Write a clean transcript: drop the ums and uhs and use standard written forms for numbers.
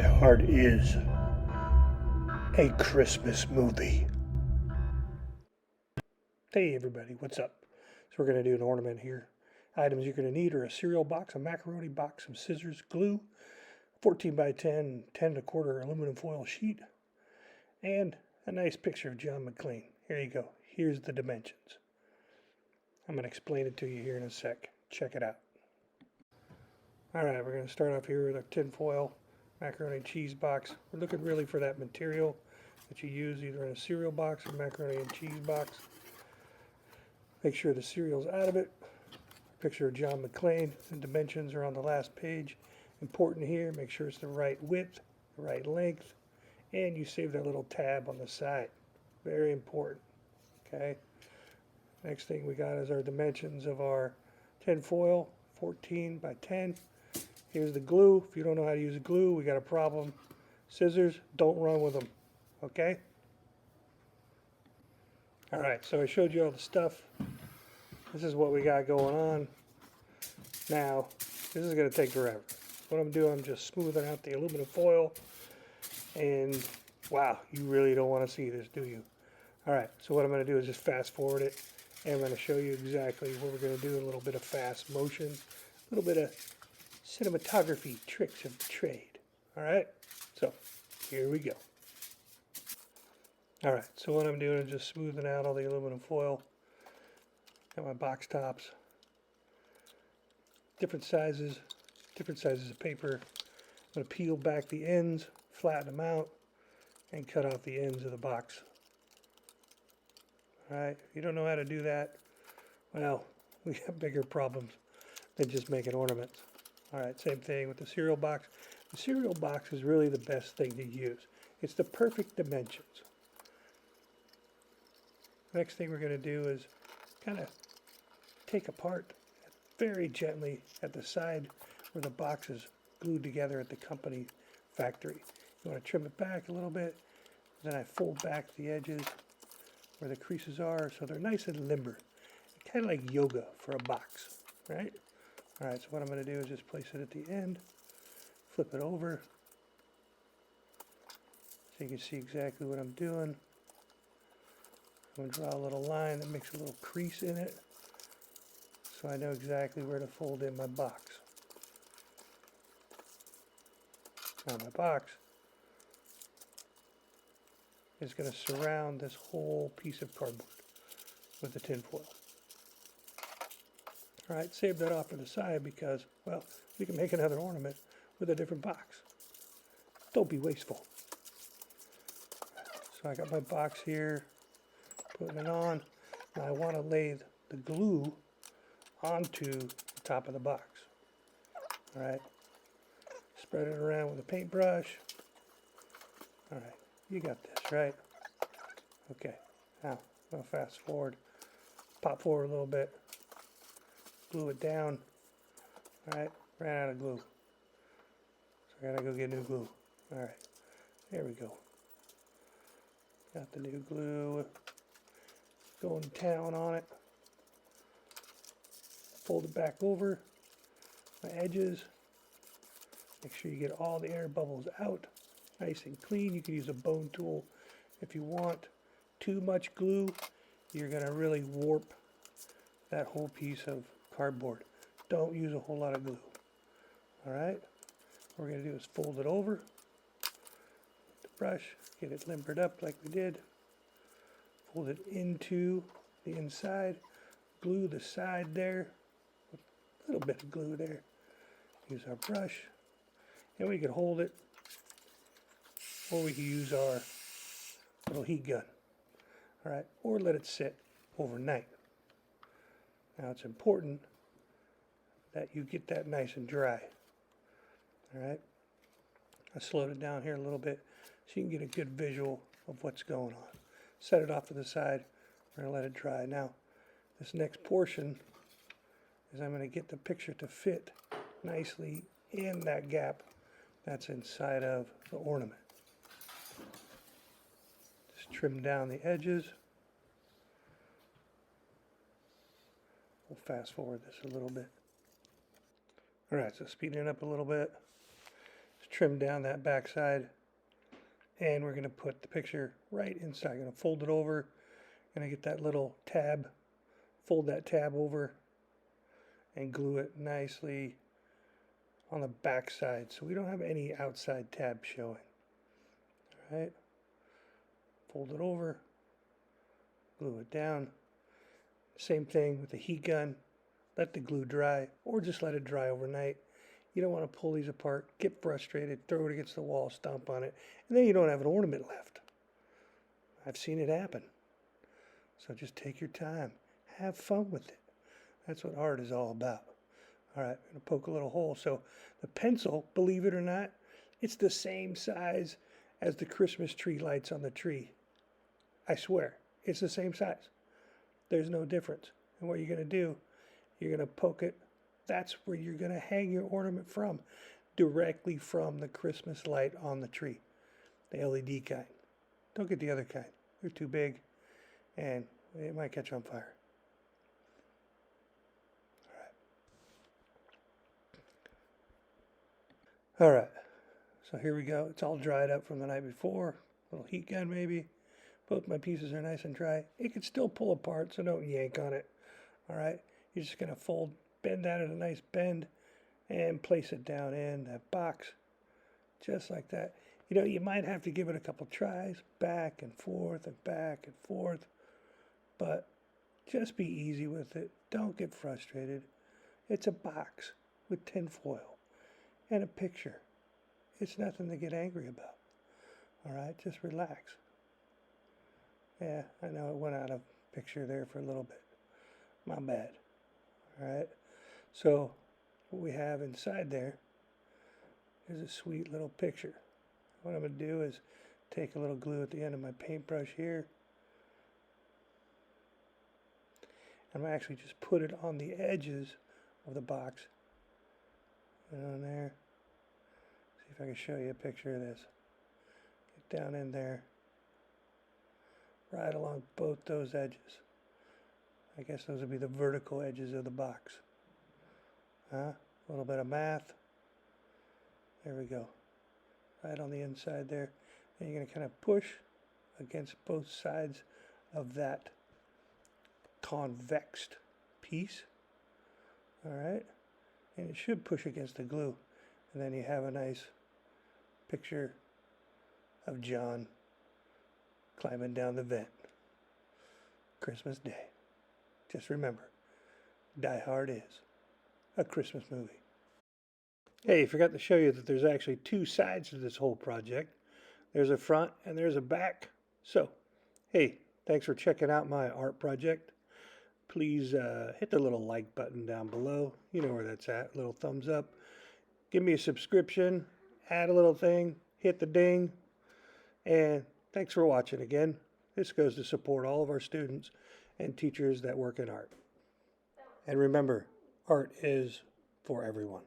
Hard is a Christmas movie. Hey everybody, what's up? So we're going to do an ornament here. Items you're going to need are a cereal box, a macaroni box, some scissors, glue, 14 by 10, 10 and a quarter aluminum foil sheet, and a nice picture of John McClane. Here you go. Here's the dimensions. I'm going to explain it to you here in a sec. Check it out. Alright, we're going to start off here with our tin foil macaroni and cheese box. We're looking really for that material that you use either in a cereal box or macaroni and cheese box. Make sure the cereal's out of it. Picture of John McClane. The dimensions are on the last page. Important here, make sure it's the right width, the right length, and you save that little tab on the side. Very important. Okay. Next thing we got is our dimensions of our tin foil, 14 by 10. Here's the glue. If you don't know how to use glue, we got a problem. Scissors, don't run with them. Okay? Alright, so I showed you all the stuff. This is what we got going on. Now, this is going to take forever. What I'm doing, I'm just smoothing out the aluminum foil. And, wow, you really don't want to see this, do you? Alright, so what I'm going to do is just fast forward it. And I'm going to show you exactly what we're going to do. A little bit of fast motion. A little bit of cinematography tricks of the trade. Alright, so here we go. Alright, so what I'm doing is just smoothing out all the aluminum foil. Got my box tops. Different sizes of paper. I'm going to peel back the ends, flatten them out, and cut off the ends of the box. Alright, if you don't know how to do that, well, we have bigger problems than just making ornaments. Alright, same thing with the cereal box. The cereal box is really the best thing to use. It's the perfect dimensions. Next thing we're going to do is kind of take apart very gently at the side where the box is glued together at the company factory. You want to trim it back a little bit. Then I fold back the edges where the creases are so they're nice and limber. Kind of like yoga for a box, right? Alright, so what I'm going to do is just place it at the end, flip it over, so you can see exactly what I'm doing. I'm going to draw a little line that makes a little crease in it, so I know exactly where to fold in my box. Now my box is going to surround this whole piece of cardboard with the tin foil. Alright, save that off to the side because, well, we can make another ornament with a different box. Don't be wasteful. So I got my box here, putting it on. Now I want to lay the glue onto the top of the box. Alright, spread it around with a paintbrush. Alright, you got this, right? Okay, now I'll fast forward, pop forward a little bit. Glue it down. Alright, ran out of glue. So I gotta go get new glue. Alright, there we go. Got the new glue. Going to town on it. Fold it back over. My edges. Make sure you get all the air bubbles out. Nice and clean. You can use a bone tool if you want. Too much glue, you're gonna really warp that whole piece of cardboard. Don't use a whole lot of glue. Alright, what we're going to do is fold it over with the brush, get it limbered up like we did, fold it into the inside, glue the side there, with a little bit of glue there, use our brush, and we can hold it, or we can use our little heat gun. Alright, or let it sit overnight. Now it's important that you get that nice and dry. Alright, I slowed it down here a little bit so you can get a good visual of what's going on. Set it off to the side. We're going to let it dry. Now, this next portion is I'm going to get the picture to fit nicely in that gap that's inside of the ornament. Just trim down the edges. We'll fast forward this a little bit. Alright, so speeding it up a little bit. trim down that back side, and we're going to put the picture right inside. I'm going to fold it over, and I get that little tab, fold that tab over, and glue it nicely on the back side so we don't have any outside tab showing. All right, fold it over, glue it down. Same thing with the heat gun. Let the glue dry, or just let it dry overnight. You don't want to pull these apart, get frustrated, throw it against the wall, stomp on it, and then you don't have an ornament left. I've seen it happen. So just take your time. Have fun with it. That's what art is all about. All right, I'm going to poke a little hole. So the pencil, believe it or not, it's the same size as the Christmas tree lights on the tree. I swear, it's the same size. There's no difference. And what you're going to do, you're going to poke it. That's where you're going to hang your ornament from, directly from the Christmas light on the tree, the LED kind. Don't get the other kind. They're too big, and it might catch on fire. All right, so here we go. It's all dried up from the night before. A little heat gun maybe. Both my pieces are nice and dry. It can still pull apart, so don't yank on it. All right, you're just going to bend that at a nice bend, and place it down in that box, just like that. You know, you might have to give it a couple tries, back and forth and back and forth, but just be easy with it. Don't get frustrated. It's a box with tin foil and a picture. It's nothing to get angry about. All right, just relax. Yeah, I know it went out of picture there for a little bit. My bad. All right, so what we have inside there is a sweet little picture. What I'm going to do is take a little glue at the end of my paintbrush here. I'm going to actually just put it on the edges of the box. Put it on there. See if I can show you a picture of this. Get down in there. Right along both those edges. I guess those would be the vertical edges of the box. A little bit of math. There we go. Right on the inside there. And you're going to kind of push against both sides of that convexed piece. All right. And it should push against the glue. And then you have a nice picture of John climbing down the vent. Christmas Day. Just remember, Die Hard is a Christmas movie. Hey, I forgot to show you that there's actually two sides to this whole project. There's a front and there's a back. So, hey, thanks for checking out my art project. Please hit the little like button down below. You know where that's at. Little thumbs up. Give me a subscription. Add a little thing. Hit the ding. And thanks for watching again. This goes to support all of our students and teachers that work in art. And remember, art is for everyone.